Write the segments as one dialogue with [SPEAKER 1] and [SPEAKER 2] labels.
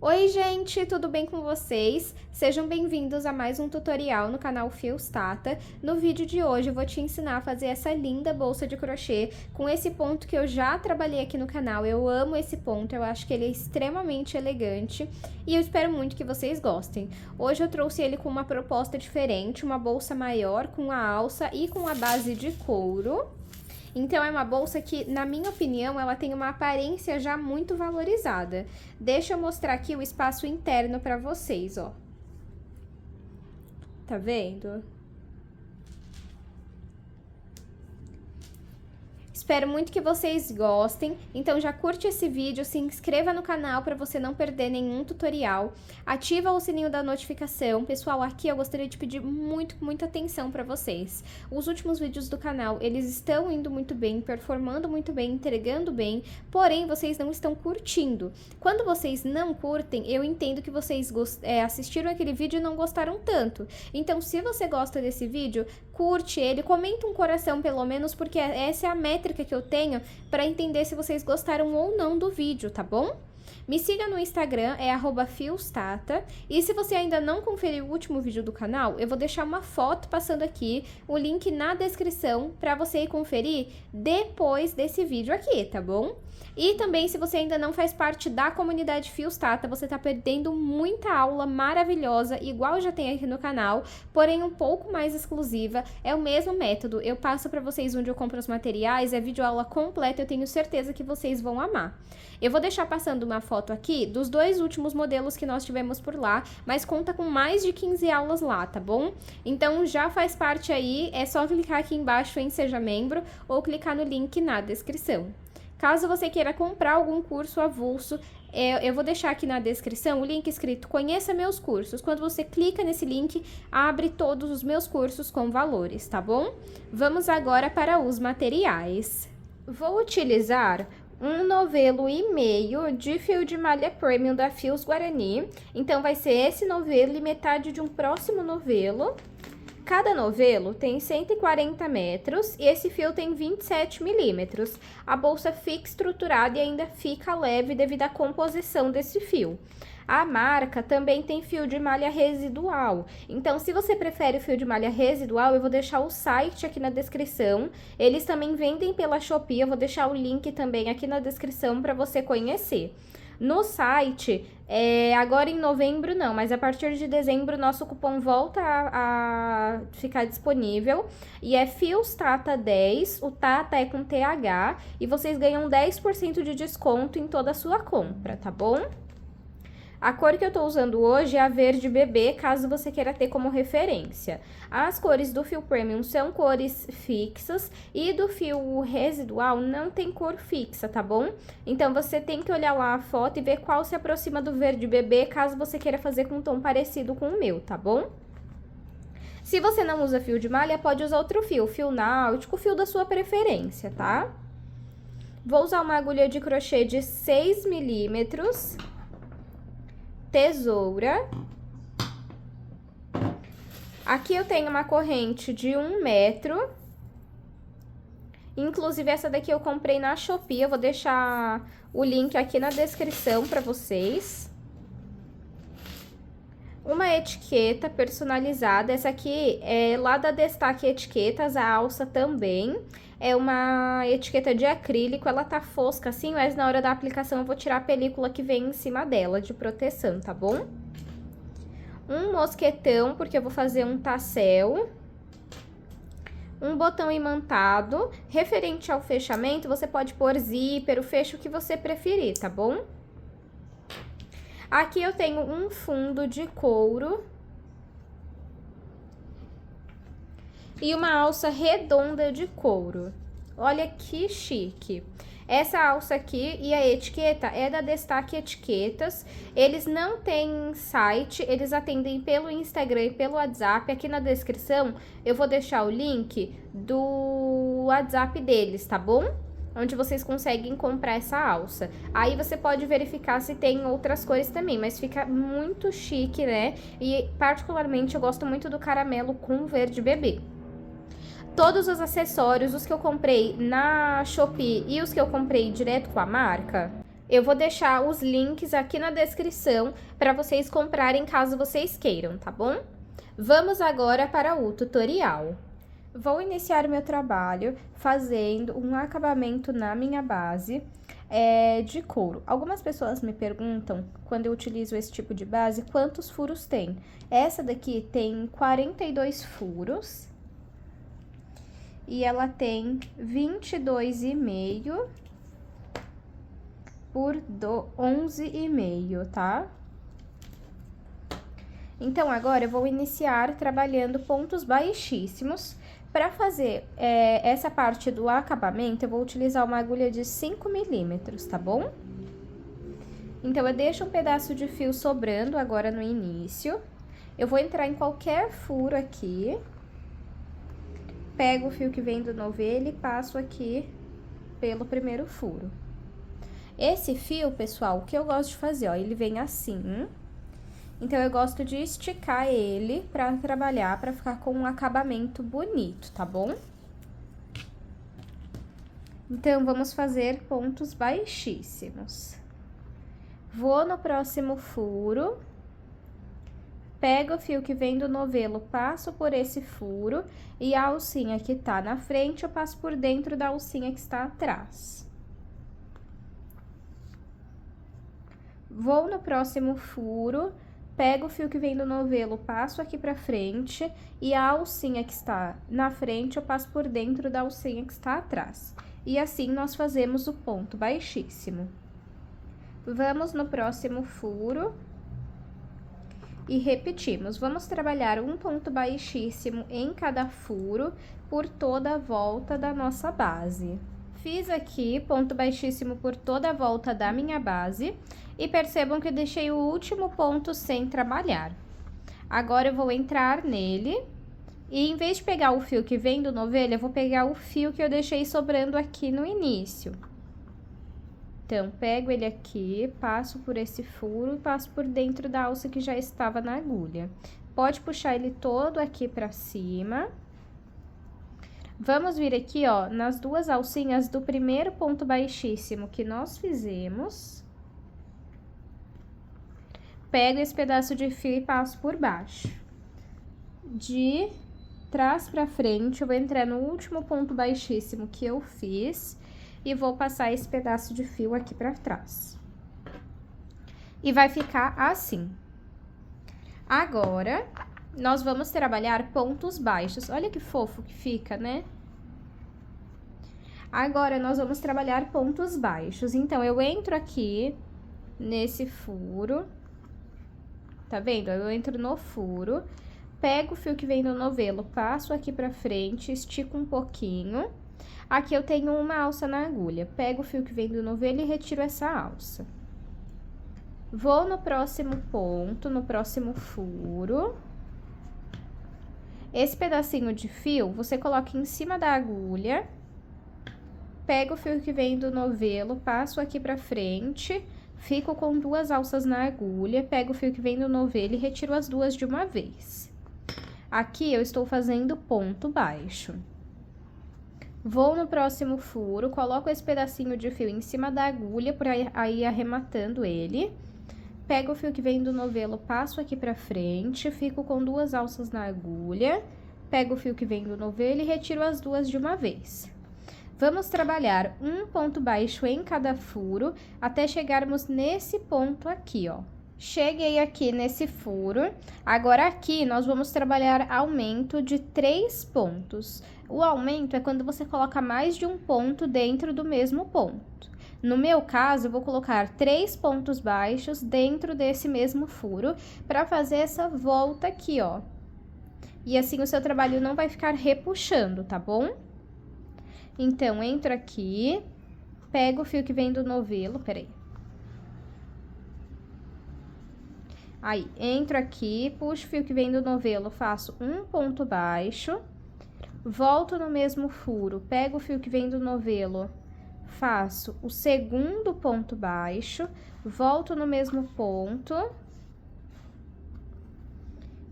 [SPEAKER 1] Oi gente, tudo bem com vocês? Sejam bem-vindos a mais um tutorial no canal Fios Tata. No vídeo de hoje eu vou te ensinar a fazer essa linda bolsa de crochê com esse ponto que eu já trabalhei aqui no canal. Eu amo esse ponto, eu acho que ele é extremamente elegante e eu espero muito que vocês gostem. Hoje eu trouxe ele com uma proposta diferente, uma bolsa maior com a alça e com a base de couro. Então, é uma bolsa que, na minha opinião, ela tem uma aparência já muito valorizada. Deixa eu mostrar aqui o espaço interno para vocês, ó. Tá vendo? Espero muito que vocês gostem, então já curte esse vídeo, se inscreva no canal para você não perder nenhum tutorial, ativa o sininho da notificação. Pessoal, aqui eu gostaria de pedir muita atenção para vocês. Os últimos vídeos do canal, eles estão indo muito bem, performando muito bem, entregando bem, porém vocês não estão curtindo. Quando vocês não curtem, eu entendo que vocês assistiram aquele vídeo e não gostaram tanto. Então, se você gosta desse vídeo, curte ele, comenta um coração pelo menos, porque essa é a métrica que eu tenho para entender se vocês gostaram ou não do vídeo, tá bom? Me siga no Instagram, é @fiostata, e se você ainda não conferiu o último vídeo do canal, eu vou deixar uma foto passando aqui, o link na descrição para você ir conferir depois desse vídeo aqui, tá bom? E também, se você ainda não faz parte da comunidade Fios Tata, você tá perdendo muita aula maravilhosa, igual já tem aqui no canal, porém um pouco mais exclusiva, é o mesmo método, eu passo para vocês onde eu compro os materiais, é videoaula completa, eu tenho certeza que vocês vão amar. Eu vou deixar passando uma foto aqui dos dois últimos modelos que nós tivemos por lá, mas conta com mais de 15 aulas lá, tá bom? Então já faz parte aí, é só clicar aqui embaixo em Seja Membro ou clicar no link na descrição. Caso você queira comprar algum curso avulso, eu vou deixar aqui na descrição o link escrito Conheça Meus Cursos. Quando você clica nesse link, abre todos os meus cursos com valores, tá bom? Vamos agora para os materiais. Vou utilizar um novelo e meio de fio de malha premium da Fios Guarani. Então, vai ser esse novelo e metade de um próximo novelo. Cada novelo tem 140 metros e esse fio tem 27 milímetros. A bolsa fica estruturada e ainda fica leve devido à composição desse fio. A marca também tem fio de malha residual. Então, se você prefere o fio de malha residual, eu vou deixar o site aqui na descrição. Eles também vendem pela Shopee, eu vou deixar o link também aqui na descrição para você conhecer. No site, agora em novembro não, mas a partir de dezembro nosso cupom volta a ficar disponível. E é Fios Tata 10, o Tata é com TH, e vocês ganham 10% de desconto em toda a sua compra, tá bom? A cor que eu tô usando hoje é a verde bebê, caso você queira ter como referência. As cores do fio premium são cores fixas e do fio residual não tem cor fixa, tá bom? Então, você tem que olhar lá a foto e ver qual se aproxima do verde bebê, caso você queira fazer com um tom parecido com o meu, tá bom? Se você não usa fio de malha, pode usar outro fio náutico, fio da sua preferência, tá? Vou usar uma agulha de crochê de 6 milímetros. Tesoura. Aqui eu tenho uma corrente de 1 metro. Inclusive, essa daqui eu comprei na Shopee. Eu vou deixar o link aqui na descrição para vocês. Uma etiqueta personalizada. Essa aqui é lá da Destaque Etiquetas, a alça também. É uma etiqueta de acrílico, ela tá fosca assim, mas na hora da aplicação eu vou tirar a película que vem em cima dela, de proteção, tá bom? Um mosquetão, porque eu vou fazer um tassel. Um botão imantado. Referente ao fechamento, você pode pôr zíper, o fecho que você preferir, tá bom? Aqui eu tenho um fundo de couro. E uma alça redonda de couro. Olha que chique. Essa alça aqui e a etiqueta é da Destaque Etiquetas. Eles não têm site, eles atendem pelo Instagram e pelo WhatsApp. Aqui na descrição eu vou deixar o link do WhatsApp deles, tá bom? Onde vocês conseguem comprar essa alça. Aí você pode verificar se tem outras cores também, mas fica muito chique, né? E particularmente eu gosto muito do caramelo com verde bebê. Todos os acessórios, os que eu comprei na Shopee e os que eu comprei direto com a marca, Eu vou deixar os links aqui na descrição para vocês comprarem caso vocês queiram, tá bom? Vamos agora para o tutorial. Vou iniciar o meu trabalho fazendo um acabamento na minha base de couro. Algumas pessoas me perguntam, quando eu utilizo esse tipo de base, quantos furos tem. Essa daqui tem 42 furos e ela tem 22,5 por 11,5, tá? Então, agora eu vou iniciar trabalhando pontos baixíssimos. Para fazer essa parte do acabamento, eu vou utilizar uma agulha de 5 milímetros, tá bom? Então, eu deixo um pedaço de fio sobrando agora no início. Eu vou entrar em qualquer furo aqui. Pego o fio que vem do novelo e passo aqui pelo primeiro furo. Esse fio, pessoal, o que eu gosto de fazer, ó, ele vem assim. Então, eu gosto de esticar ele pra trabalhar, pra ficar com um acabamento bonito, tá bom? Então, vamos fazer pontos baixíssimos. Vou no próximo furo, pego o fio que vem do novelo, passo por esse furo e a alcinha que tá na frente, eu passo por dentro da alcinha que está atrás. Vou no próximo furo, pego o fio que vem do novelo, passo aqui pra frente e a alcinha que está na frente, eu passo por dentro da alcinha que está atrás. E assim, nós fazemos o ponto baixíssimo. Vamos no próximo furo e repetimos. Vamos trabalhar um ponto baixíssimo em cada furo por toda a volta da nossa base. Fiz aqui ponto baixíssimo por toda a volta da minha base e percebam que eu deixei o último ponto sem trabalhar. Agora, eu vou entrar nele e, em vez de pegar o fio que vem do novelo, eu vou pegar o fio que eu deixei sobrando aqui no início. Então, pego ele aqui, passo por esse furo e passo por dentro da alça que já estava na agulha. Pode puxar ele todo aqui pra cima. Vamos vir aqui, ó, nas duas alcinhas do primeiro ponto baixíssimo que nós fizemos. Pego esse pedaço de fio e passo por baixo. De trás pra frente, eu vou entrar no último ponto baixíssimo que eu fiz e vou passar esse pedaço de fio aqui pra trás. E vai ficar assim. Agora, nós vamos trabalhar pontos baixos. Olha que fofo que fica, né? Agora, nós vamos trabalhar pontos baixos. Então, eu entro aqui nesse furo. Tá vendo? Eu entro no furo, pego o fio que vem do novelo, passo aqui pra frente, estico um pouquinho. Aqui eu tenho uma alça na agulha. Pego o fio que vem do novelo e retiro essa alça. Vou no próximo ponto, no próximo furo. Esse pedacinho de fio, você coloca em cima da agulha. Pego o fio que vem do novelo, passo aqui pra frente, fico com duas alças na agulha, pego o fio que vem do novelo e retiro as duas de uma vez. Aqui eu estou fazendo ponto baixo. Vou no próximo furo, coloco esse pedacinho de fio em cima da agulha, por aí arrematando ele. Pego o fio que vem do novelo, passo aqui pra frente, fico com duas alças na agulha, pego o fio que vem do novelo e retiro as duas de uma vez. Vamos trabalhar um ponto baixo em cada furo, até chegarmos nesse ponto aqui, ó. Cheguei aqui nesse furo, agora aqui nós vamos trabalhar aumento de 3 pontos. O aumento é quando você coloca mais de um ponto dentro do mesmo ponto. No meu caso, eu vou colocar 3 pontos baixos dentro desse mesmo furo, para fazer essa volta aqui, ó. E assim o seu trabalho não vai ficar repuxando, tá bom? Então, entro aqui, pego o fio que vem do novelo, peraí. Aí, entro aqui, puxo o fio que vem do novelo, faço um ponto baixo, volto no mesmo furo, pego o fio que vem do novelo, faço o segundo ponto baixo, volto no mesmo ponto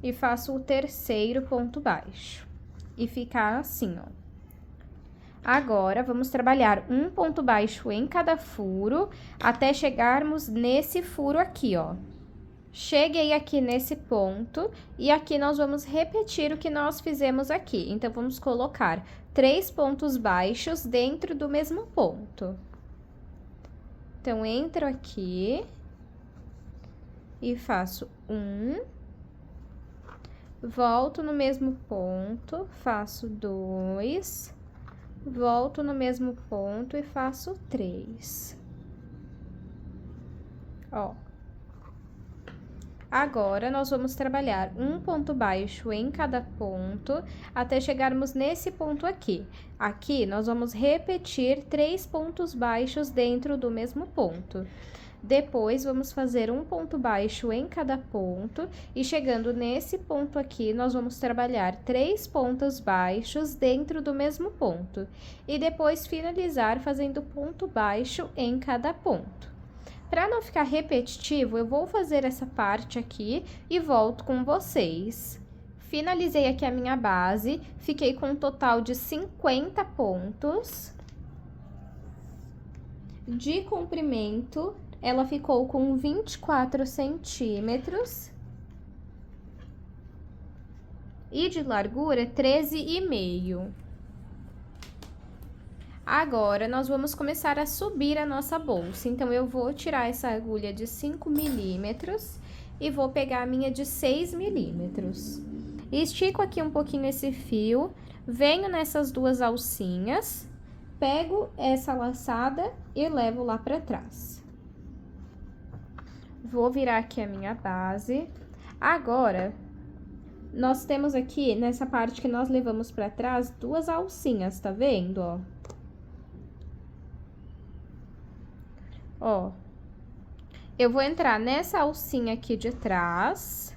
[SPEAKER 1] e faço o terceiro ponto baixo. E fica assim, ó. Agora, vamos trabalhar um ponto baixo em cada furo, até chegarmos nesse furo aqui, ó. Cheguei aqui nesse ponto, e aqui nós vamos repetir o que nós fizemos aqui. Então, vamos colocar 3 pontos baixos dentro do mesmo ponto. Então, entro aqui e faço 1, volto no mesmo ponto, faço 2, volto no mesmo ponto e faço 3. Ó. Agora, nós vamos trabalhar um ponto baixo em cada ponto, até chegarmos nesse ponto aqui. Aqui, nós vamos repetir 3 pontos baixos dentro do mesmo ponto. Depois, vamos fazer um ponto baixo em cada ponto, e chegando nesse ponto aqui, nós vamos trabalhar 3 pontos baixos dentro do mesmo ponto. E depois, finalizar fazendo ponto baixo em cada ponto. Para não ficar repetitivo, eu vou fazer essa parte aqui e volto com vocês. Finalizei aqui a minha base, fiquei com um total de 50 pontos. De comprimento, ela ficou com 24 centímetros. E de largura, 13,5. Agora, nós vamos começar a subir a nossa bolsa. Então, eu vou tirar essa agulha de 5 milímetros e vou pegar a minha de 6 milímetros. Estico aqui um pouquinho esse fio, venho nessas duas alcinhas, pego essa laçada e levo lá pra trás. Vou virar aqui a minha base. Agora, nós temos aqui, nessa parte que nós levamos pra trás, duas alcinhas, tá vendo, ó? Ó, eu vou entrar nessa alcinha aqui de trás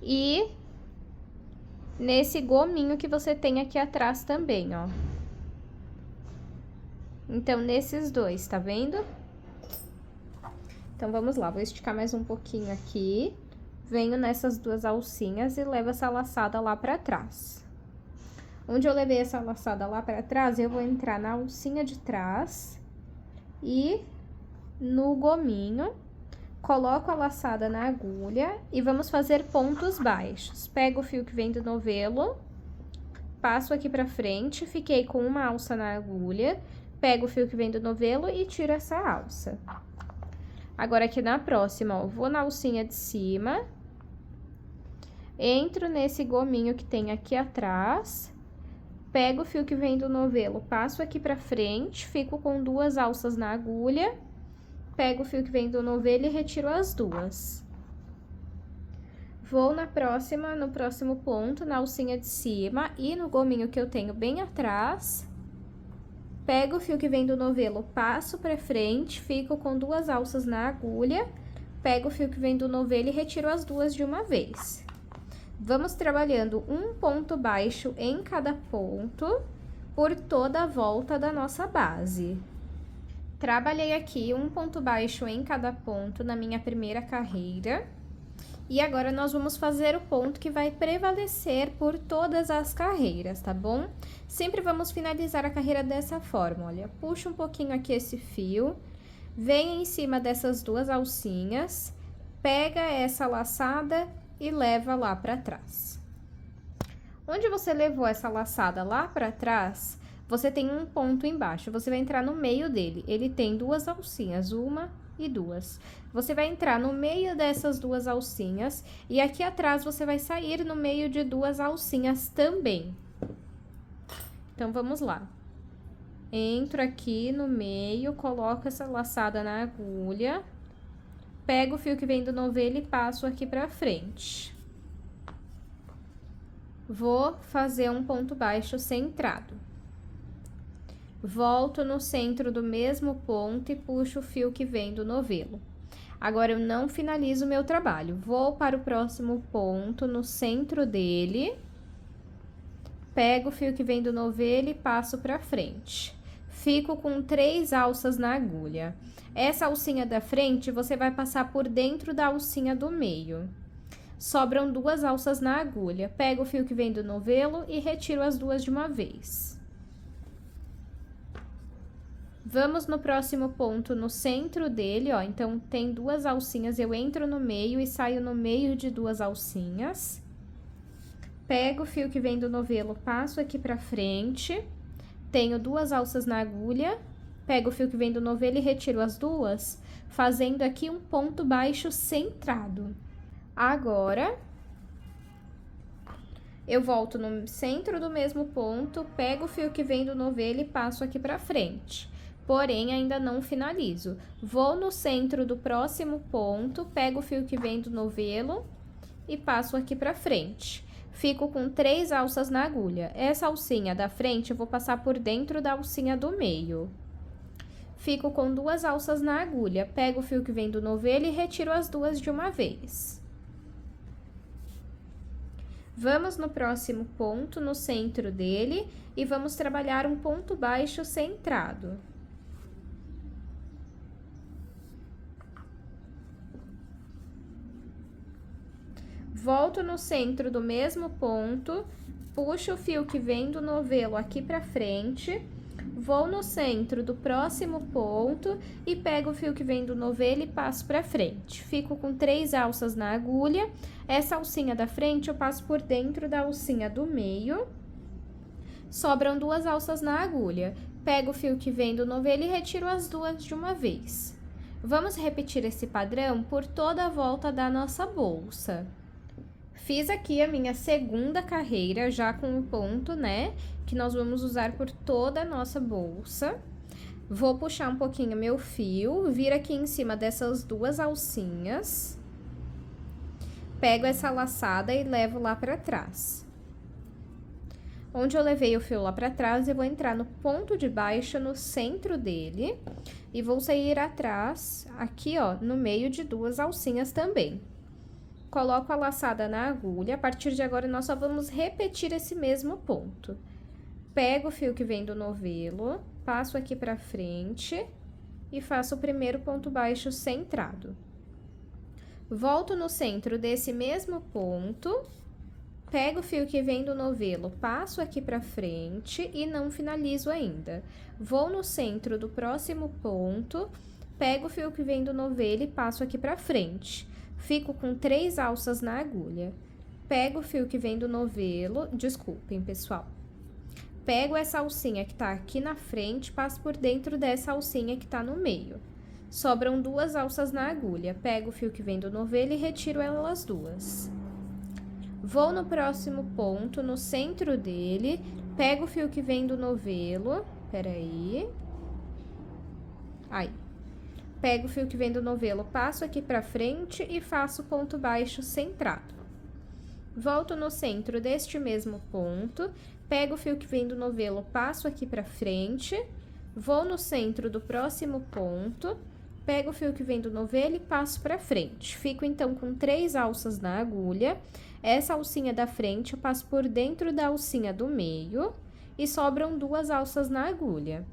[SPEAKER 1] e nesse gominho que você tem aqui atrás também, ó. Então, nesses dois, tá vendo? Então, vamos lá, vou esticar mais um pouquinho aqui, venho nessas duas alcinhas e levo essa laçada lá pra trás. Onde eu levei essa laçada lá pra trás, eu vou entrar na alcinha de trás e no gominho, coloco a laçada na agulha e vamos fazer pontos baixos. Pego o fio que vem do novelo, passo aqui pra frente, fiquei com uma alça na agulha, pego o fio que vem do novelo e tiro essa alça. Agora, aqui na próxima, ó, vou na alcinha de cima, entro nesse gominho que tem aqui atrás, pego o fio que vem do novelo, passo aqui pra frente, fico com duas alças na agulha, pego o fio que vem do novelo e retiro as duas. Vou na próxima, no próximo ponto, na alcinha de cima e no gominho que eu tenho bem atrás, pego o fio que vem do novelo, passo pra frente, fico com duas alças na agulha, pego o fio que vem do novelo e retiro as duas de uma vez. Vamos trabalhando um ponto baixo em cada ponto por toda a volta da nossa base. Trabalhei aqui um ponto baixo em cada ponto na minha primeira carreira. E agora, nós vamos fazer o ponto que vai prevalecer por todas as carreiras, tá bom? Sempre vamos finalizar a carreira dessa forma, olha. Puxa um pouquinho aqui esse fio, vem em cima dessas duas alcinhas, pega essa laçada e leva lá pra trás. Onde você levou essa laçada lá pra trás, você tem um ponto embaixo, você vai entrar no meio dele. Ele tem duas alcinhas, uma e duas. Você vai entrar no meio dessas duas alcinhas e aqui atrás você vai sair no meio de duas alcinhas também. Então, vamos lá. Entro aqui no meio, coloco essa laçada na agulha, pego o fio que vem do novelo e passo aqui pra frente. Vou fazer um ponto baixo centrado. Volto no centro do mesmo ponto e puxo o fio que vem do novelo. Agora, eu não finalizo o meu trabalho. Vou para o próximo ponto, no centro dele. Pego o fio que vem do novelo e passo pra frente. Fico com 3 alças na agulha. Essa alcinha da frente, você vai passar por dentro da alcinha do meio. Sobram 2 alças na agulha. Pego o fio que vem do novelo e retiro as duas de uma vez. Vamos no próximo ponto, no centro dele, ó, então tem duas alcinhas, eu entro no meio e saio no meio de duas alcinhas. Pego o fio que vem do novelo, passo aqui pra frente, tenho duas alças na agulha, pego o fio que vem do novelo e retiro as duas, fazendo aqui um ponto baixo centrado. Agora, eu volto no centro do mesmo ponto, pego o fio que vem do novelo e passo aqui pra frente. Porém, ainda não finalizo. Vou no centro do próximo ponto, pego o fio que vem do novelo e passo aqui pra frente. Fico com 3 alças na agulha. Essa alcinha da frente eu vou passar por dentro da alcinha do meio. Fico com 2 alças na agulha, pego o fio que vem do novelo e retiro as duas de uma vez. Vamos no próximo ponto, no centro dele, e vamos trabalhar um ponto baixo centrado. Volto no centro do mesmo ponto, puxo o fio que vem do novelo aqui pra frente, vou no centro do próximo ponto e pego o fio que vem do novelo e passo pra frente. Fico com 3 alças na agulha, essa alcinha da frente eu passo por dentro da alcinha do meio, sobram 2 alças na agulha. Pego o fio que vem do novelo e retiro as duas de uma vez. Vamos repetir esse padrão por toda a volta da nossa bolsa. Fiz aqui a minha segunda carreira, já com o ponto, né, que nós vamos usar por toda a nossa bolsa. Vou puxar um pouquinho meu fio, vir aqui em cima dessas duas alcinhas. Pego essa laçada e levo lá pra trás. Onde eu levei o fio lá pra trás, eu vou entrar no ponto de baixo, no centro dele, e vou sair atrás, aqui, ó, no meio de duas alcinhas também. Coloco a laçada na agulha, a partir de agora nós só vamos repetir esse mesmo ponto. Pego o fio que vem do novelo, passo aqui pra frente e faço o primeiro ponto baixo centrado. Volto no centro desse mesmo ponto, pego o fio que vem do novelo, passo aqui pra frente e não finalizo ainda. Vou no centro do próximo ponto, pego o fio que vem do novelo e passo aqui pra frente. Fico com 3 alças na agulha. Pego o fio que vem do novelo, desculpem, pessoal. Pego essa alcinha que tá aqui na frente, passo por dentro dessa alcinha que tá no meio. Sobram 2 alças na agulha. Pego o fio que vem do novelo e retiro elas duas. Vou no próximo ponto, no centro dele, pego o fio que vem do novelo, peraí. Aí. Pego o fio que vem do novelo, passo aqui pra frente e faço ponto baixo centrado. Volto no centro deste mesmo ponto, pego o fio que vem do novelo, passo aqui pra frente, vou no centro do próximo ponto, pego o fio que vem do novelo e passo pra frente. Fico, então, com 3 alças na agulha. Essa alcinha da frente eu passo por dentro da alcinha do meio e sobram 2 alças na agulha.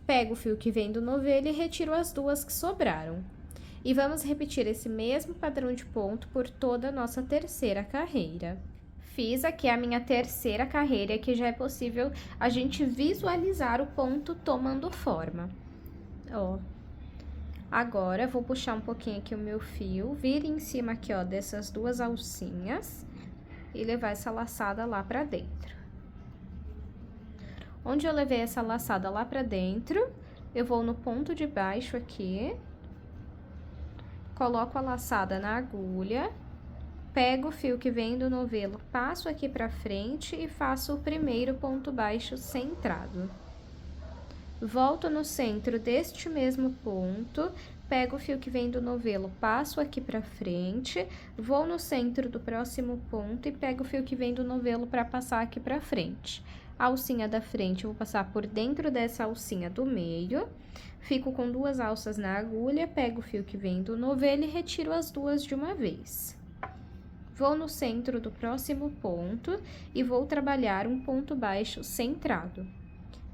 [SPEAKER 1] Pego o fio que vem do novelo e retiro as duas que sobraram. E vamos repetir esse mesmo padrão de ponto por toda a nossa terceira carreira. Fiz aqui a minha terceira carreira, que já é possível a gente visualizar o ponto tomando forma. Ó. Agora, vou puxar um pouquinho aqui o meu fio, vir em cima aqui, ó, dessas duas alcinhas e levar essa laçada lá pra dentro. Onde eu levei essa laçada lá pra dentro, eu vou no ponto de baixo aqui, coloco a laçada na agulha, pego o fio que vem do novelo, passo aqui pra frente e faço o primeiro ponto baixo centrado. Volto no centro deste mesmo ponto, pego o fio que vem do novelo, passo aqui pra frente, vou no centro do próximo ponto e pego o fio que vem do novelo pra passar aqui pra frente. A alcinha da frente eu vou passar por dentro dessa alcinha do meio, fico com 2 alças na agulha, pego o fio que vem do novelo e retiro as duas de uma vez. Vou no centro do próximo ponto e vou trabalhar um ponto baixo centrado.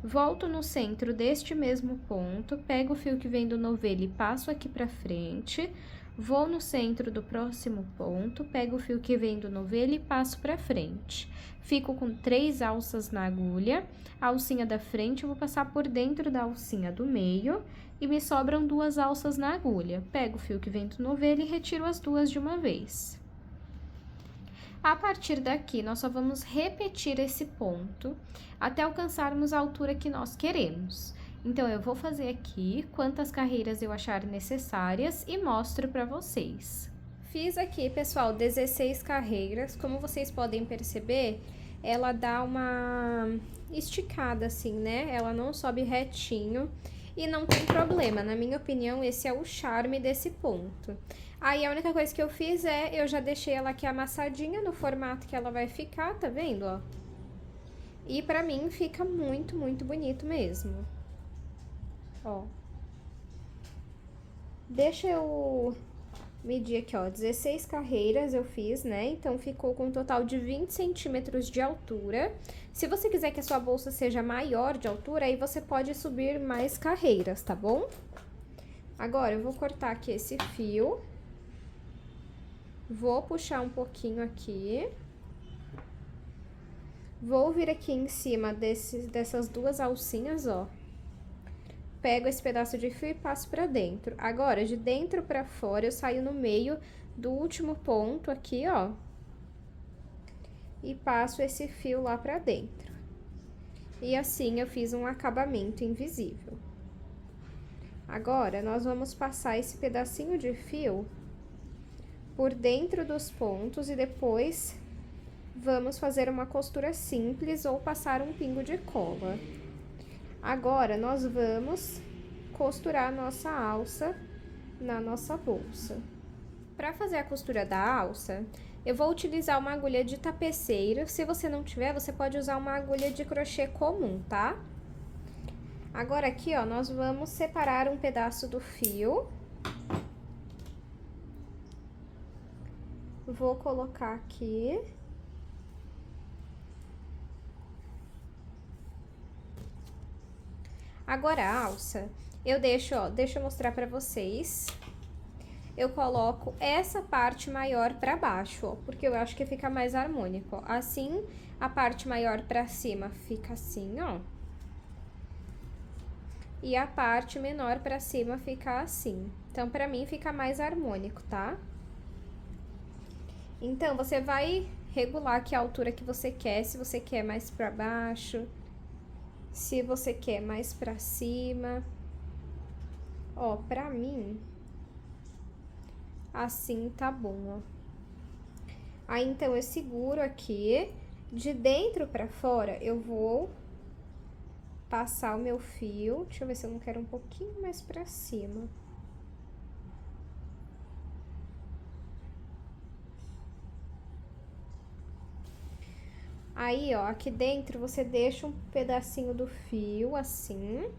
[SPEAKER 1] Volto no centro deste mesmo ponto, pego o fio que vem do novelo e passo aqui pra frente, Vou no centro do próximo ponto, pego o fio que vem do novelo e passo pra frente. Fico com 3 alças na agulha, a alcinha da frente eu vou passar por dentro da alcinha do meio e me sobram 2 alças na agulha. Pego o fio que vem do novelo e retiro as 2 de uma vez. A partir daqui, nós só vamos repetir esse ponto até alcançarmos a altura que nós queremos. Então, eu vou fazer aqui quantas carreiras eu achar necessárias e mostro para vocês. Fiz aqui, pessoal, 16 carreiras. Como vocês podem perceber, ela dá uma esticada assim, né? Ela não sobe retinho e não tem problema. Na minha opinião, esse é o charme desse ponto. Aí, a única coisa que eu fiz eu já deixei ela aqui amassadinha no formato que ela vai ficar, tá vendo, ó? E pra mim fica muito, muito bonito mesmo. Ó. Deixa eu medir aqui, ó, 16 carreiras eu fiz, né? Então, ficou com um total de 20 centímetros de altura. Se você quiser que a sua bolsa seja maior de altura, aí você pode subir mais carreiras, tá bom? Agora, eu vou cortar aqui esse fio. Vou puxar um pouquinho aqui. Vou vir aqui em cima dessas 2 alcinhas, ó. Pego esse pedaço de fio e passo pra dentro. Agora, de dentro pra fora, eu saio no meio do último ponto aqui, ó. E passo esse fio lá pra dentro. E assim, eu fiz um acabamento invisível. Agora, nós vamos passar esse pedacinho de fio por dentro dos pontos e depois vamos fazer uma costura simples ou passar um pingo de cola. Agora, nós vamos costurar a nossa alça na nossa bolsa. Para fazer a costura da alça, eu vou utilizar uma agulha de tapeceiro. Se você não tiver, você pode usar uma agulha de crochê comum, tá? Agora, aqui, ó, nós vamos separar um pedaço do fio. Vou colocar aqui. Agora, a alça, eu deixo, ó, deixa eu mostrar pra vocês. Eu coloco essa parte maior pra baixo, ó, porque eu acho que fica mais harmônico, ó. Assim, a parte maior pra cima fica assim, ó. E a parte menor pra cima fica assim. Então, pra mim, fica mais harmônico, tá? Então, você vai regular aqui a altura que você quer, se você quer mais pra baixo, se você quer mais pra cima. Ó, pra mim, assim tá bom, ó. Aí, então, eu seguro aqui, de dentro pra fora, eu vou passar o meu fio. Deixa eu ver se eu não quero um pouquinho mais pra cima. Aí, ó, aqui dentro você deixa um pedacinho do fio, assim.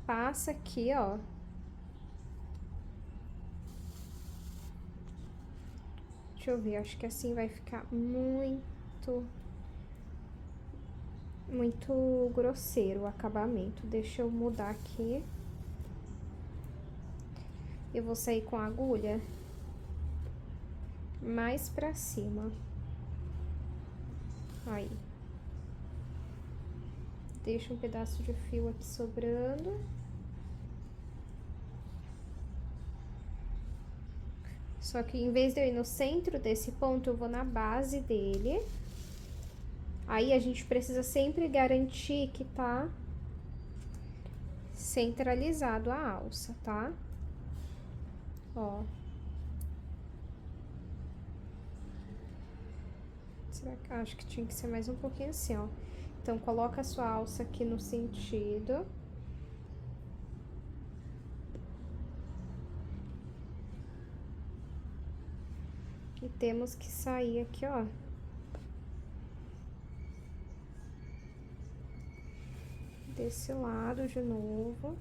[SPEAKER 1] Passa aqui, ó. Deixa eu ver, acho que assim vai ficar muito grosseiro o acabamento. Deixa eu mudar aqui. Eu vou sair com a agulha mais pra cima. Aí. Deixa um pedaço de fio aqui sobrando. Só que em vez de eu ir no centro desse ponto, eu vou na base dele. Aí, a gente precisa sempre garantir que tá centralizado a alça, tá? Ó. Será que... Acho que tinha que ser mais um pouquinho assim, ó. Então, coloca a sua alça aqui no sentido. E temos que sair aqui, ó. Desse lado de novo.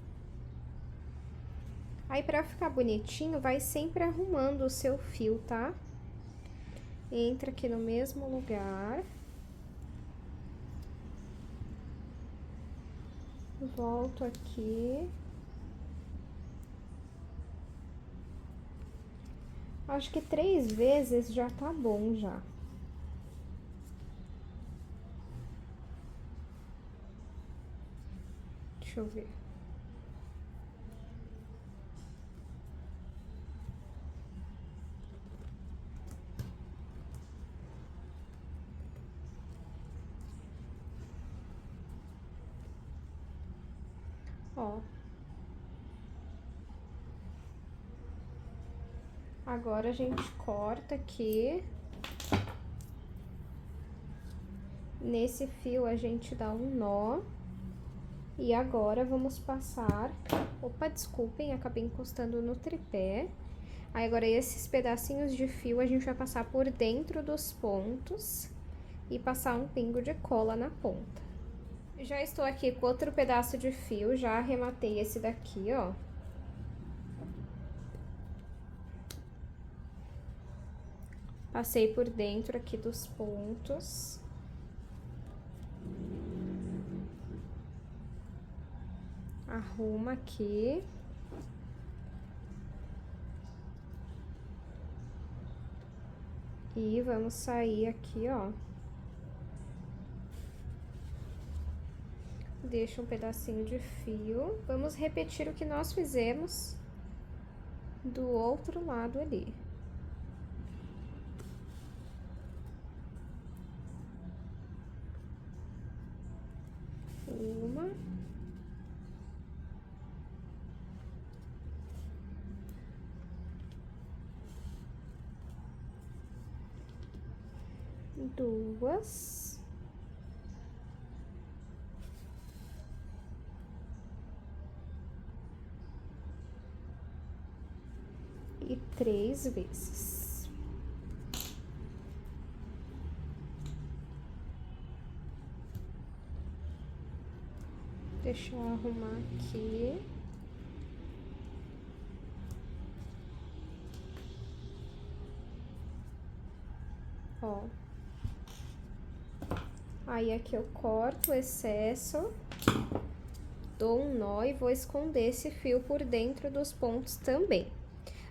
[SPEAKER 1] Aí, pra ficar bonitinho, vai sempre arrumando o seu fio, tá? Entra aqui no mesmo lugar. Volto aqui. Acho que 3 vezes já tá bom já. Deixa eu ver. Ó. Agora a gente corta aqui. Nesse fio a gente dá um nó. E agora vamos passar... Opa, desculpem, acabei encostando no tripé. Aí agora esses pedacinhos de fio a gente vai passar por dentro dos pontos e passar um pingo de cola na ponta. Já estou aqui com outro pedaço de fio, já arrematei esse daqui, ó. Passei por dentro aqui dos pontos. Arruma aqui. E vamos sair aqui, ó. Deixa um pedacinho de fio. Vamos repetir o que nós fizemos do outro lado ali. Uma. Duas. E 3 vezes. Deixa eu arrumar aqui. Ó. Aí aqui eu corto o excesso, dou um nó e vou esconder esse fio por dentro dos pontos também.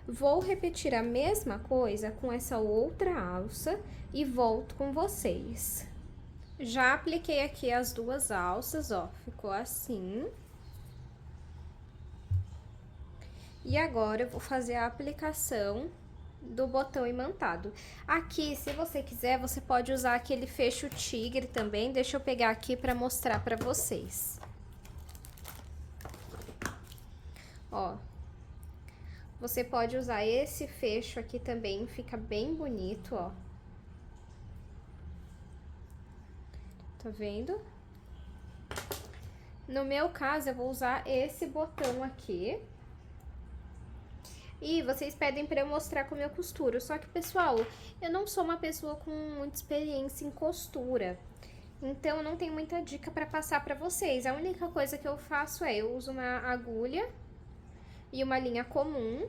[SPEAKER 1] Vou repetir a mesma coisa com essa outra alça e volto com vocês. Já apliquei aqui as duas alças, ó, ficou assim. E agora eu vou fazer a aplicação do botão imantado. Aqui, se você quiser, você pode usar aquele fecho tigre também. Deixa eu pegar aqui para mostrar para vocês. Ó. Você pode usar esse fecho aqui também, fica bem bonito, ó. Tá vendo? No meu caso, eu vou usar esse botão aqui. E vocês pedem pra eu mostrar como eu costuro. Só que, pessoal, eu não sou uma pessoa com muita experiência em costura. Então, eu não tenho muita dica pra passar pra vocês. A única coisa que eu faço é, eu uso uma agulha e uma linha comum.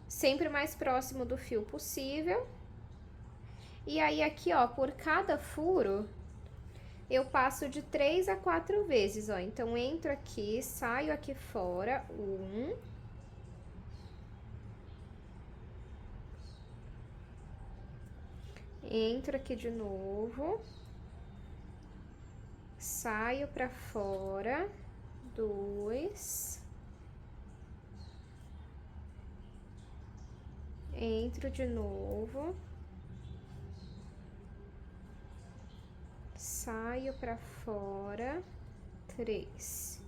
[SPEAKER 1] Sempre o mais próximo do fio possível. E aí, aqui, ó, por cada furo, eu passo de 3 a 4 vezes, ó. Então, entro aqui, saio aqui fora, entro aqui de novo, saio pra fora, 2, entro de novo, saio pra fora, 3.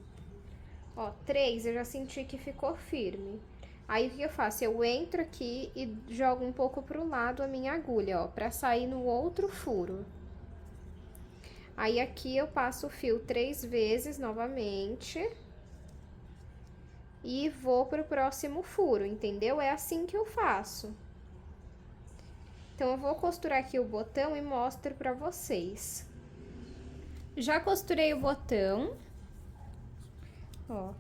[SPEAKER 1] Ó, 3 eu já senti que ficou firme. Aí, o que eu faço? Eu entro aqui e jogo um pouco pro lado a minha agulha, ó, pra sair no outro furo. Aí, aqui eu passo o fio 3 vezes novamente. E vou pro próximo furo, entendeu? É assim que eu faço. Então, eu vou costurar aqui o botão e mostro pra vocês. Já costurei o botão. Ó.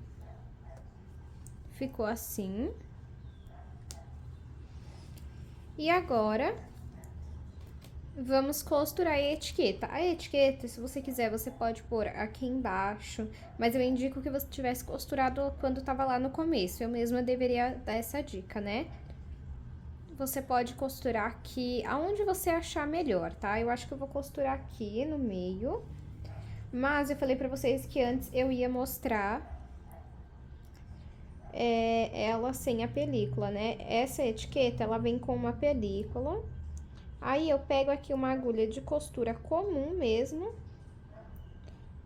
[SPEAKER 1] Ficou assim. E agora, Vamos costurar a etiqueta. A etiqueta, se você quiser, você pode pôr aqui embaixo, mas eu indico que você tivesse costurado quando tava lá no começo. Eu mesma deveria dar essa dica, né? Você pode costurar aqui aonde você achar melhor, tá? Eu acho que eu vou costurar aqui no meio. Mas eu falei pra vocês que antes eu ia mostrar ela sem a película, né? Essa etiqueta, ela vem com uma película. Aí eu pego aqui uma agulha de costura comum mesmo.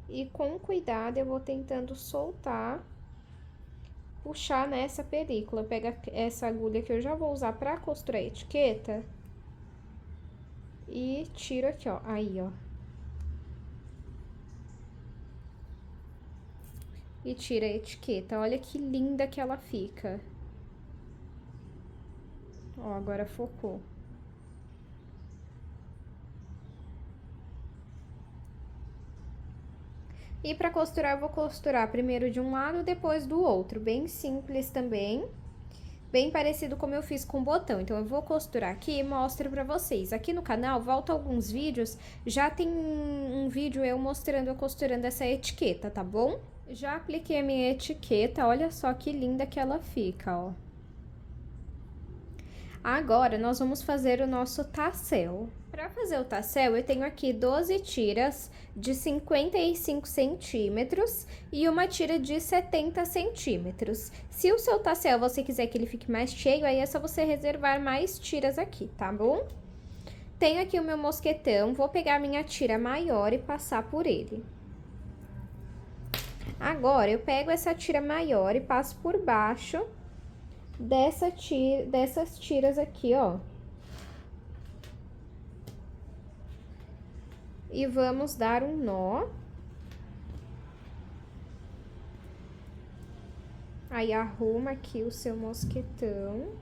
[SPEAKER 1] E com cuidado eu vou tentando soltar, puxar nessa película. Pega essa agulha que eu já vou usar pra costurar a etiqueta. E tiro aqui, ó. Aí, ó. E tira a etiqueta. Olha que linda que ela fica. Ó, agora focou. E pra costurar, eu vou costurar primeiro de um lado, depois do outro. Bem simples também. Bem parecido como eu fiz com o botão. Então, eu vou costurar aqui e mostro pra vocês. Aqui no canal, volta alguns vídeos. Já tem um vídeo eu mostrando eu costurando essa etiqueta, tá bom? Já apliquei a minha etiqueta, olha só que linda que ela fica, ó. Agora, nós vamos fazer o nosso tassel. Para fazer o tassel, eu tenho aqui 12 tiras de 55 centímetros e uma tira de 70 centímetros. Se o seu tassel você quiser que ele fique mais cheio, aí é só você reservar mais tiras aqui, tá bom? Tenho aqui o meu mosquetão, vou pegar a minha tira maior e passar por ele. Agora, eu pego essa tira maior e passo por baixo dessas tiras aqui, ó. E vamos dar um nó. Aí, arruma aqui o seu mosquetão.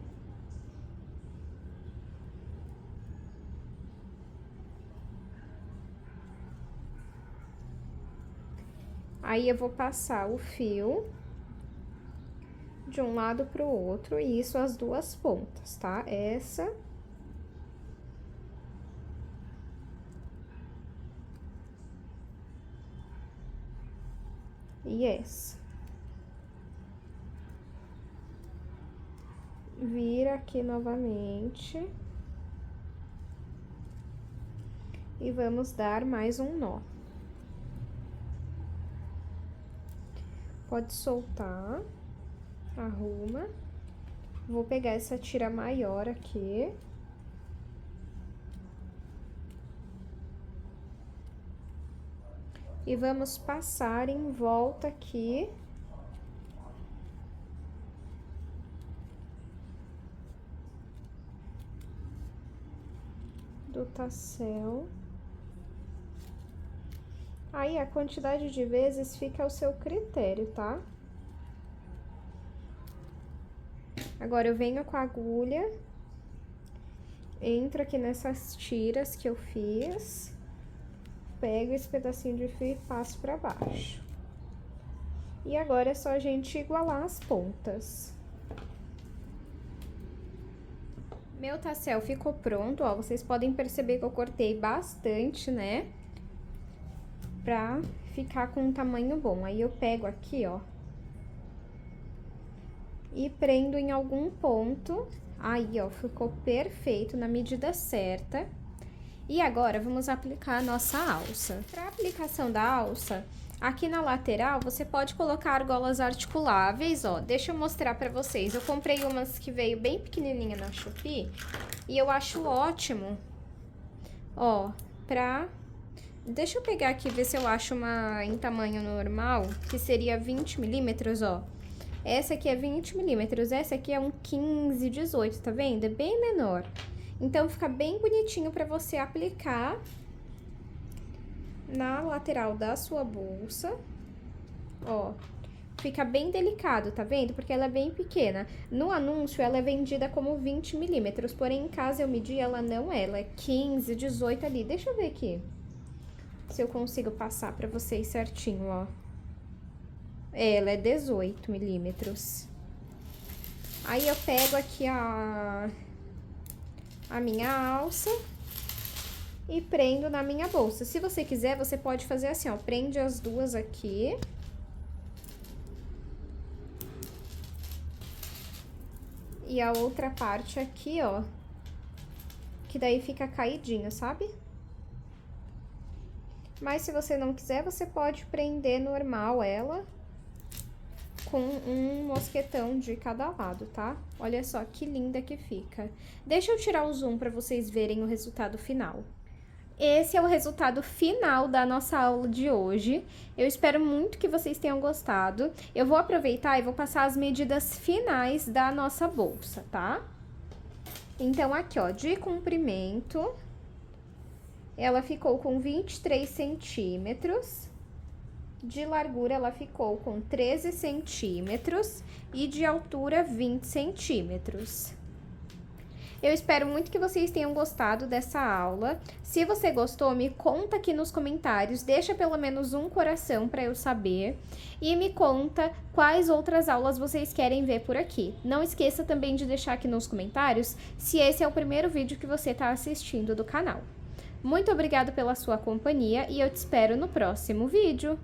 [SPEAKER 1] Aí, eu vou passar o fio de um lado pro outro, e isso as duas pontas, tá? Essa e essa. Vira aqui novamente. E vamos dar mais um nó. Pode soltar. Arruma. Vou pegar essa tira maior aqui. E vamos passar em volta aqui do tassel. Aí, a quantidade de vezes fica ao seu critério, tá? Agora, eu venho com a agulha, entro aqui nessas tiras que eu fiz, pego esse pedacinho de fio e passo pra baixo. E agora é só a gente igualar as pontas. Meu tassel ficou pronto, ó, vocês podem perceber que eu cortei bastante, né? Pra ficar com um tamanho bom. Aí, eu pego aqui, ó, e prendo em algum ponto. Aí, ó, ficou perfeito, na medida certa. E agora, vamos aplicar a nossa alça. Para aplicação da alça, aqui na lateral, você pode colocar argolas articuláveis, ó. Deixa eu mostrar pra vocês. Eu comprei umas que veio bem pequenininha na Shopee e eu acho ótimo, ó, pra... Deixa eu pegar aqui, ver se eu acho uma em tamanho normal, que seria 20 milímetros, ó. Essa aqui é 20 milímetros, essa aqui é um 15, 18, tá vendo? É bem menor. Então, fica bem bonitinho pra você aplicar na lateral da sua bolsa. Ó, fica bem delicado, tá vendo? Porque ela é bem pequena. No anúncio, ela é vendida como 20 milímetros, porém, em casa eu medi, ela não é. Ela é 15, 18 ali. Deixa eu ver aqui se eu consigo passar pra vocês certinho, ó. Ela é 18 milímetros. Aí, eu pego aqui a minha alça e prendo na minha bolsa. Se você quiser, você pode fazer assim, ó, prende as duas aqui. E a outra parte aqui, ó, que daí fica caidinho, sabe? Mas se você não quiser, você pode prender normal ela com um mosquetão de cada lado, tá? Olha só que linda que fica. Deixa eu tirar o zoom para vocês verem o resultado final. Esse é o resultado final da nossa aula de hoje. Eu espero muito que vocês tenham gostado. Eu vou aproveitar e vou passar as medidas finais da nossa bolsa, tá? Então, aqui, ó, de comprimento, ela ficou com 23 centímetros. De largura, ela ficou com 13 centímetros. E de altura, 20 centímetros. Eu espero muito que vocês tenham gostado dessa aula. Se você gostou, me conta aqui nos comentários, deixa pelo menos um coração para eu saber. E me conta quais outras aulas vocês querem ver por aqui. Não esqueça também de deixar aqui nos comentários se esse é o primeiro vídeo que você está assistindo do canal. Muito obrigada pela sua companhia e eu te espero no próximo vídeo.